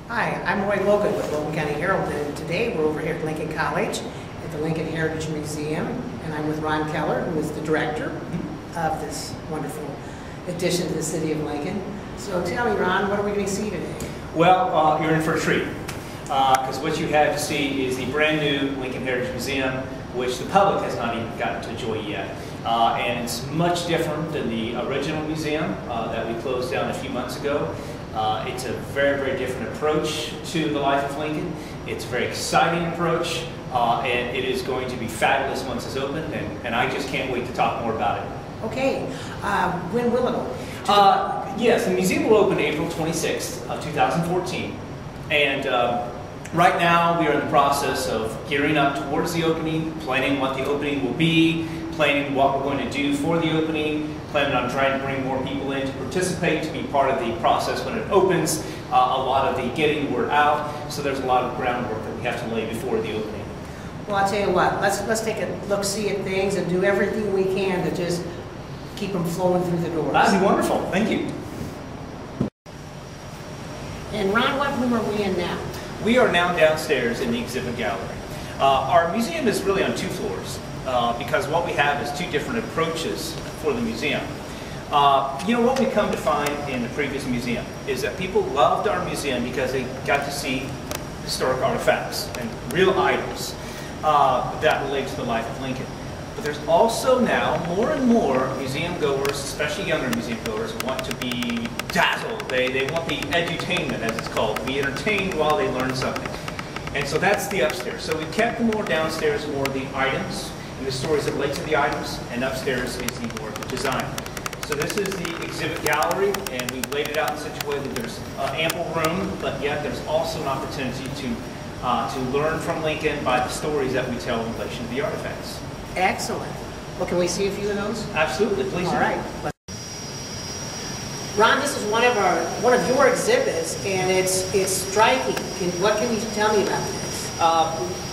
Hi, I'm Roy Logan with Logan County Herald, and today we're over here at Lincoln College at the Lincoln Heritage Museum, and I'm with Ron Keller, who is the director of this wonderful addition to the city of Lincoln. So tell me, Ron, what are we going to see today? Well, you're in for a treat, because what you have to see is the brand new Lincoln Heritage Museum, which the public has not even gotten to enjoy yet. And it's much different than the original museum that we closed down a few months ago. It's a very, very different approach to the life of Lincoln. It's a very exciting approach, and it is going to be fabulous once it's opened, and I just can't wait to talk more about it. Okay, when will it open? Yes, the museum will open April 26th of 2014, and right now we are in the process of gearing up towards the opening, planning what the opening will be, planning what we're going to do for the opening, planning on trying to bring more people in to participate, to be part of the process when it opens, a lot of the getting the word out, so there's a lot of groundwork that we have to lay before the opening. Well, I'll tell you what, let's take a look-see at things and do everything we can to just keep them flowing through the doors. That'd be wonderful, thank you. And Ron, what room are we in now? We are now downstairs in the exhibit gallery. Our museum is really on two floors because what we have is two different approaches for the museum. You know, what we come to find in the previous museum is that people loved our museum because they got to see historic artifacts and real items that relate to the life of Lincoln. But there's also now more and more museum goers, especially younger museum goers, want to be dazzled. They want the edutainment, as it's called, be entertained while they learn something. And so that's the upstairs. So we've kept the more downstairs, more the items and the stories that relate to the items, and upstairs is the more the design. So this is the exhibit gallery, and we've laid it out in such a way that there's ample room, but yet there's also an opportunity to learn from Lincoln by the stories that we tell in relation to the artifacts. Excellent. Well, can we see a few of those? Absolutely, please. All right. Ron, this is one of your exhibits, and it's striking. What can you tell me about this?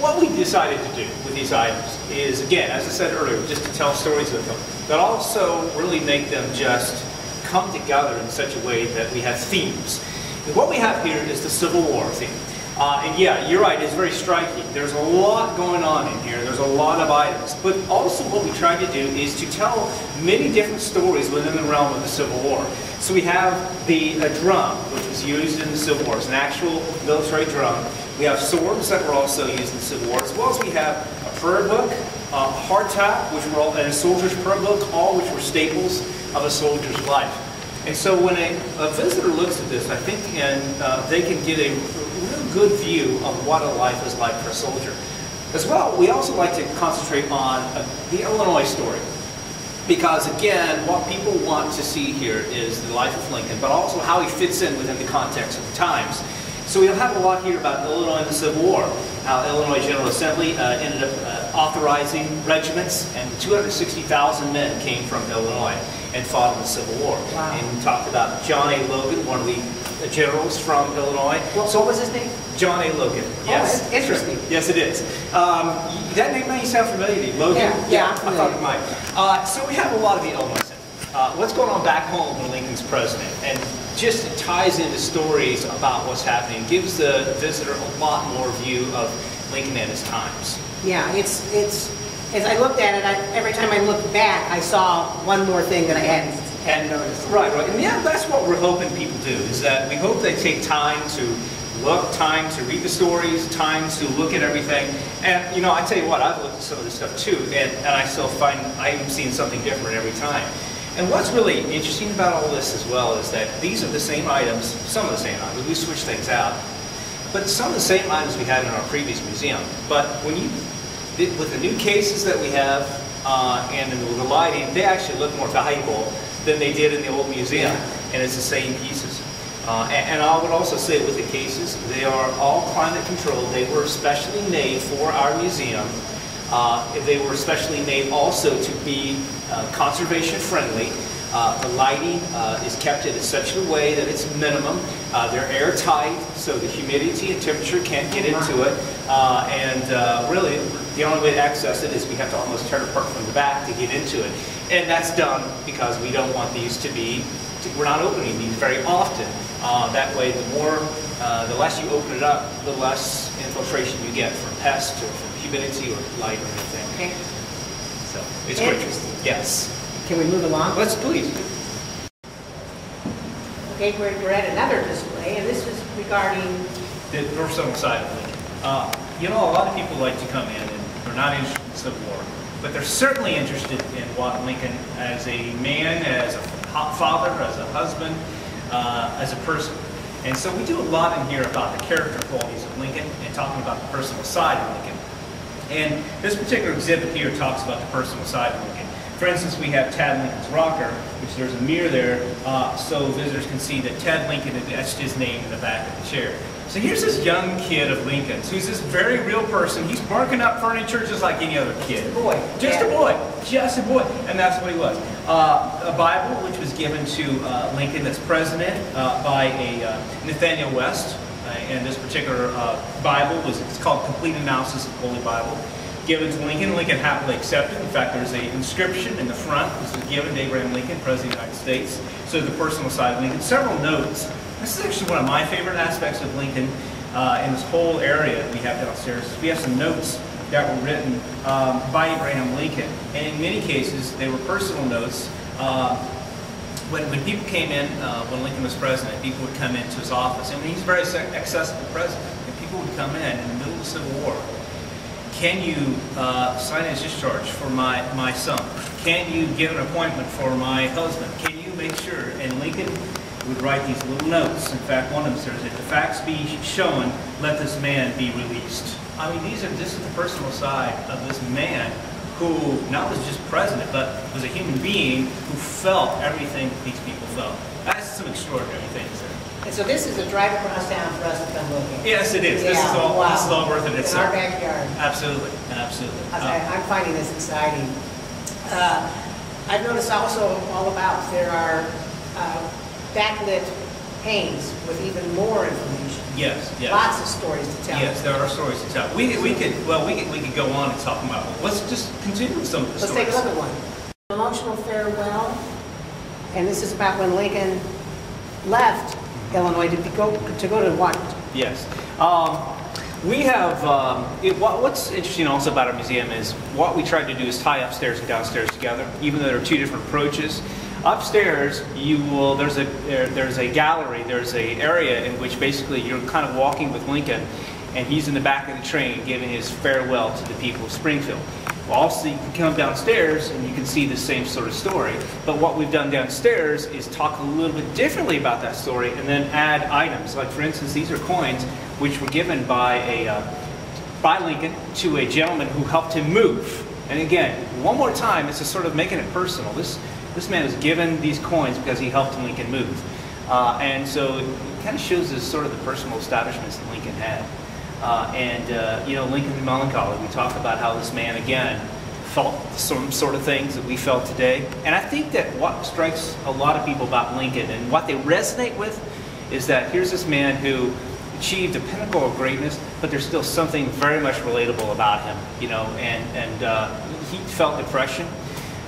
What we decided to do with these items is, again, as I said earlier, just to tell stories with them, but also really make them just come together in such a way that we have themes. And what we have here is the Civil War theme. And yeah, you're right, it's very striking. There's a lot going on in here. There's a lot of items. But also what we tried to do is to tell many different stories within the realm of the Civil War. So we have a drum, which was used in the Civil War. It's an actual military drum. We have swords that were also used in the Civil War, as well as we have a prayer book, a hardtack, which were all, and a soldier's prayer book, all which were staples of a soldier's life. And so when a visitor looks at this, I think they can get a real good view of what a life is like for a soldier. As well, we also like to concentrate on the Illinois story. Because again, what people want to see here is the life of Lincoln, but also how he fits in within the context of the times. So we'll have a lot here about Illinois and the Civil War. How Illinois General Assembly ended up authorizing regiments, and 260,000 men came from Illinois and fought in the Civil War. Wow. And we talked about John A. Logan, one of the generals from Illinois. What was his name? John A. Logan. Yes. Oh, interesting. Yes, it is. That name may sound familiar to you, Logan? Yeah, I thought it might. So we have a lot of the Illinois. What's going on back home when Lincoln's president, and just ties into stories about what's happening, gives the visitor a lot more view of Lincoln and his times. Yeah, it's as I looked at it, every time I looked back, I saw one more thing that I hadn't noticed. Right. And yeah, that's what we're hoping people do, is that we hope they take time to look, time to read the stories, time to look at everything. And, you know, I tell you what, I've looked at some of this stuff too, and I still find I'm seeing something different every time. And what's really interesting about all this as well is that these are the same items, some of the same items, we switch things out, but some of the same items we had in our previous museum. But when you, with the new cases that we have and with the lighting, they actually look more valuable than they did in the old museum, and it's the same pieces. And I would also say with the cases, they are all climate controlled. They were specially made for our museum. They were specially made also to be conservation friendly. The lighting is kept in such a way that it's minimum. They're airtight, so the humidity and temperature can't get into it. Really, the only way to access it is we have to almost turn apart from the back to get into it. And that's done because we don't want these to be, we're not opening these very often. That way, the more the less you open it up, the less infiltration you get from pests or from humidity or light or anything. Okay. So it's great. Interesting. Yes. Can we move along? Let's please. Okay, we're at another display, and this is regarding, The personal side of Lincoln. You know, a lot of people like to come in and they're not interested in the Civil War, but they're certainly interested in Watt Lincoln as a man, as a father, as a husband, as a person. And so we do a lot in here about the character qualities of Lincoln and talking about the personal side of Lincoln. And this particular exhibit here talks about the personal side of Lincoln. For instance, we have Tad Lincoln's rocker, which there's a mirror there, so visitors can see that Tad Lincoln had etched his name in the back of the chair. So here's this young kid of Lincoln's, who's this very real person. He's marking up furniture just like any other kid. Just a boy. Just a boy. Just a boy. And that's what he was. A Bible, which was given to Lincoln that's president by Nathaniel West. And this particular Bible it's called Complete Analysis of the Holy Bible. Given to Lincoln. Lincoln happily accepted. In fact, there's an inscription in the front. This was given to Abraham Lincoln, President of the United States. So the personal side of Lincoln. Several notes. This is actually one of my favorite aspects of Lincoln in this whole area we have downstairs. We have some notes that were written by Abraham Lincoln. And in many cases, they were personal notes. When people came in, when Lincoln was president, people would come into his office. And he's a very accessible president. And people would come in the middle of the Civil War. Can you sign his discharge for my son? Can you give an appointment for my husband? Can you make sure? And Lincoln would write these little notes. In fact, one of them says, if the facts be shown, let this man be released. I mean, this is the personal side of this man who not was just president, but was a human being who felt everything that these people felt. That's some extraordinary things there. and so this is a drive across town for us to come look at. Yes, it is. Yeah, This is all worth it in itself. our backyard. Absolutely, absolutely. I'm finding this exciting. I've noticed also all about there are backlit panes with even more information. Yes, yes. Lots of stories to tell. Yes, there are stories to tell. We could go on and talk about it. Let's just continue with some of the Let's stories. take a look at one. Emotional farewell, and this is about when Lincoln left Illinois to go to Washington. Yes. We have, what's interesting also about our museum is what we tried to do is tie upstairs and downstairs together, even though there are two different approaches. Upstairs, there's a gallery, there's an area in which basically you're kind of walking with Lincoln, and he's in the back of the train giving his farewell to the people of Springfield. Well, also, you can come downstairs and you can see the same sort of story. But what we've done downstairs is talk a little bit differently about that story and then add items. Like, for instance, these are coins which were given by Lincoln to a gentleman who helped him move. And again, one more time, it's just sort of making it personal. This man was given these coins because he helped Lincoln move. And so it kind of shows us sort of the personal establishments that Lincoln had. You know, Lincoln and melancholy. We talk about how this man, again, felt some sort of things that we felt today. And I think that what strikes a lot of people about Lincoln and what they resonate with is that here's this man who achieved a pinnacle of greatness, but there's still something very much relatable about him, you know, and he felt depression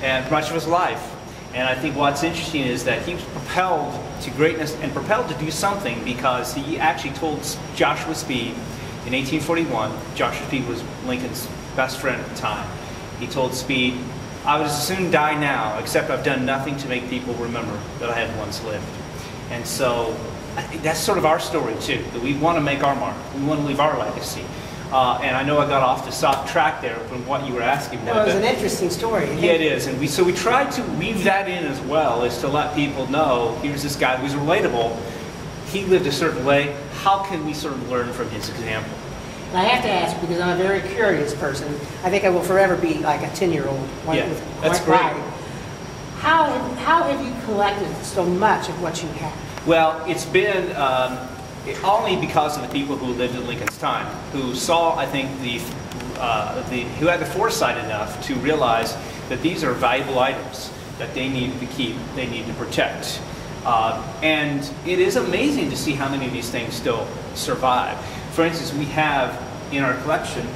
and much of his life. And I think what's interesting is that he was propelled to greatness and propelled to do something because he actually told Joshua Speed in 1841, Joshua Speed was Lincoln's best friend at the time. He told Speed, I would as soon die now, except I've done nothing to make people remember that I had once lived. And so I think that's sort of our story too, that we want to make our mark. We want to leave our legacy. And I know I got off the soft track there from what you were asking. Well, it was an interesting story. Yeah, it is. And we tried to weave that in as well, is to let people know, here's this guy who's relatable. He lived a certain way. How can we sort of learn from his example? And I have to ask, because I'm a very curious person, I think I will forever be like a 10-year-old. Yeah, that's great. How have you collected so much of what you have? Well, it's been only because of the people who lived in Lincoln's time, who saw, I think, who had the foresight enough to realize that these are valuable items that they needed to keep, they need to protect. And it is amazing to see how many of these things still survive. For instance, we have in our collection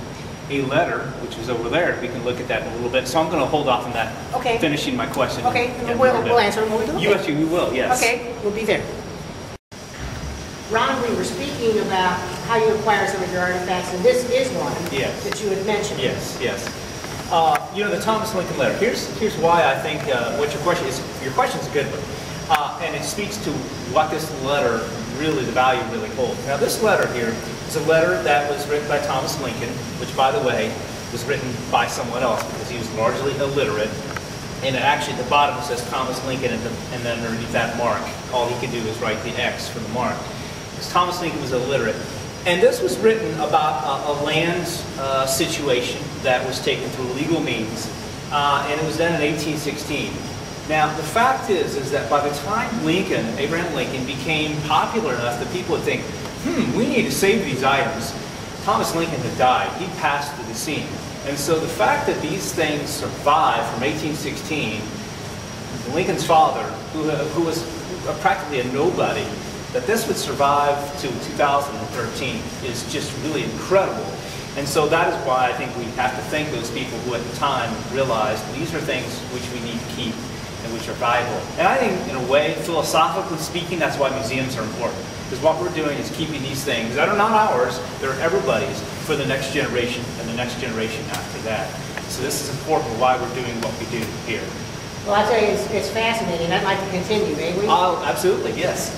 a letter, which is over there. We can look at that in a little bit. So I'm going to hold off on that, okay, finishing my question. Okay, we'll answer them when we do. We will, yes. Okay, we'll be there. Ron, we were speaking about how you acquire some of your artifacts, and this is one Yes. that you had mentioned. Yes, yes. You know, the Thomas Lincoln letter. Here's why I think what your question is. Your question is a good one, and it speaks to what this letter really, the value really holds. Now, this letter here is a letter that was written by Thomas Lincoln, which, by the way, was written by someone else because he was largely illiterate. And actually, at the bottom it says Thomas Lincoln, and then underneath that mark, all he could do was write the X for the mark. Because Thomas Lincoln was illiterate. And this was written about a land situation that was taken through legal means, and it was done in 1816. Now, the fact is that by the time Lincoln, Abraham Lincoln, became popular enough that people would think, we need to save these items, Thomas Lincoln had died. He passed through the scene. And so the fact that these things survived from 1816, Lincoln's father, who was practically a nobody, that this would survive to 2013 is just really incredible. And so that is why I think we have to thank those people who at the time realized these are things which we need to keep and which are valuable. And I think, in a way, philosophically speaking, that's why museums are important. Because what we're doing is keeping these things that are not ours, they're everybody's, for the next generation and the next generation after that. So this is important why we're doing what we do here. Well, I tell you, it's fascinating. I'd like to continue, may we? Oh, absolutely, yes.